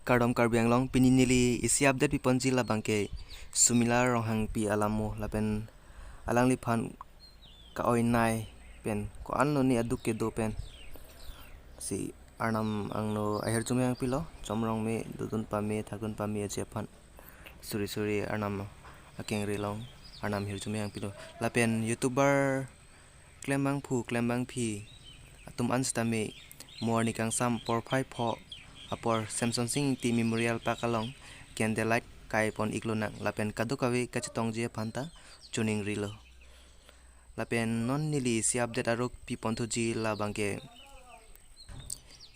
Kardom karbiang long pininili isi update pi ponji la bangke sumila rohang pi alamo lapen alang li phan ka oi nai pen ko anlo ni aduk ke do pen si arnam angno aher chumyang pilo chomrong me dudun pa me thakun pa me che phan suri arnam akeng ri long arnam hir chumyang pilo lapen youtuber klembang phi atum ansta me morning kang sam por phai pho apor Samsung Sing ti memorial pakalong candlelight kai pon iklonang lapen kadukawi kachitong je phanta chuning rilo lapen non nili si update arok pi pontu ji la bangke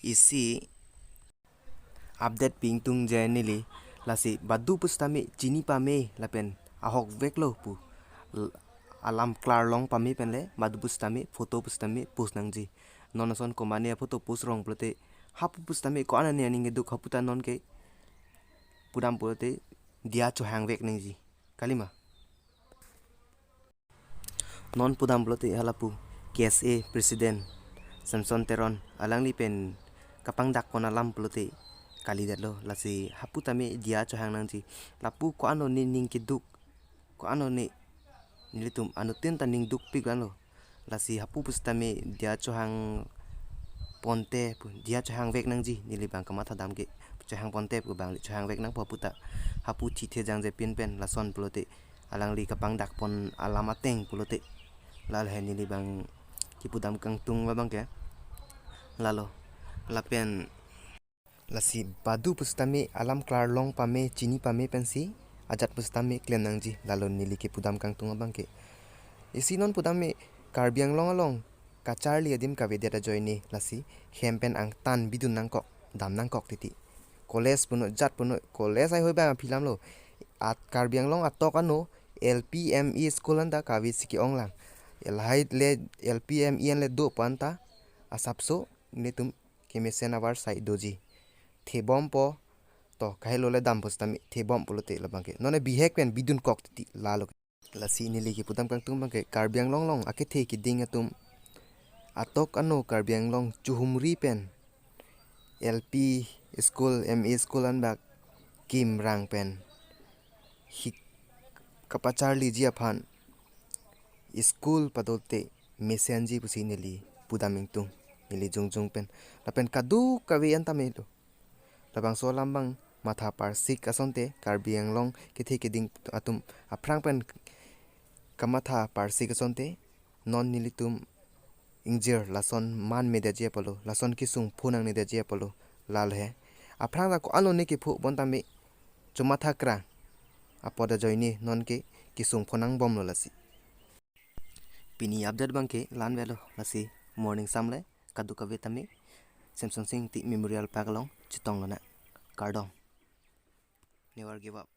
isi update ping tung je nili lasi badu pustami chini pame lapen ahok veklo pu alam klar long pami penle badu pustami photo pustami post nangji nonason komane photo post rong prote hapu pustami ko anani aning duk haputa non ke pudam prote dia cho hang vek nangji kalima non pudam prote halapu KSA president Samson Teron alang li pen kapang dak kon alam prote kali dalo lasi haputami dia cho hang nangji lapu ko anoni ning ke duk ko anoni nilitum anutin taning duk pigano lasi hapu pustami dia cho hang ponte dia cho hang vek nangji nili bang kamatha dam ke cho hang ponte pu bang cho hang vek nang puta hapu thi the jang je pin pen lason pulote alang li kapang dak pon alama teng pulote lal he nili bang kipudam kang tung la bang ke lalo lapen lasi badu pustami alam klar long pame chini pame pensi ajat pustami klen nangji lalo nili ke pudam kang tung bang ke isi non pudami karbiang long along kachar li adim ka vedeta joini lasi hempen ang tan bidun nangkok dam nangkok titi college puno jat puno college ai hoi ba philam lo at karbiang long atok ano LPME school anda kawi siki onglang elhai le LPME le do panta asapso netum kemesen awar sai doji thebom po to kailo le dam postami thebom pulote labangke none bihek pen bidun kok titi lalo lasi nili ki pudam kang tum bangke karbiang long long ake the ki ding atum atok ano karbiang long chuhumri pen LP school ME school an bak kim rang pen hik kapachar li ji aphan school padote mesenji pusi nili pudaming tung nili jungjung pen lapen kadu kawe anta me to labang so lambang matha parsik asonte karbiang long kithi kiding atum aprang pen kamatha parsik asonte non nilitum ingjer lason man me de polo lason kisung phunang ne de polo lal he aprang la ko anone ki phu bontami chumatha kra apoda joini non ke kisung phunang bom lo lasi pini update bangke lan velo lasi morning samle kadu kawe tami Samsung Sing ti memorial pakalong chitong lona kardom never give up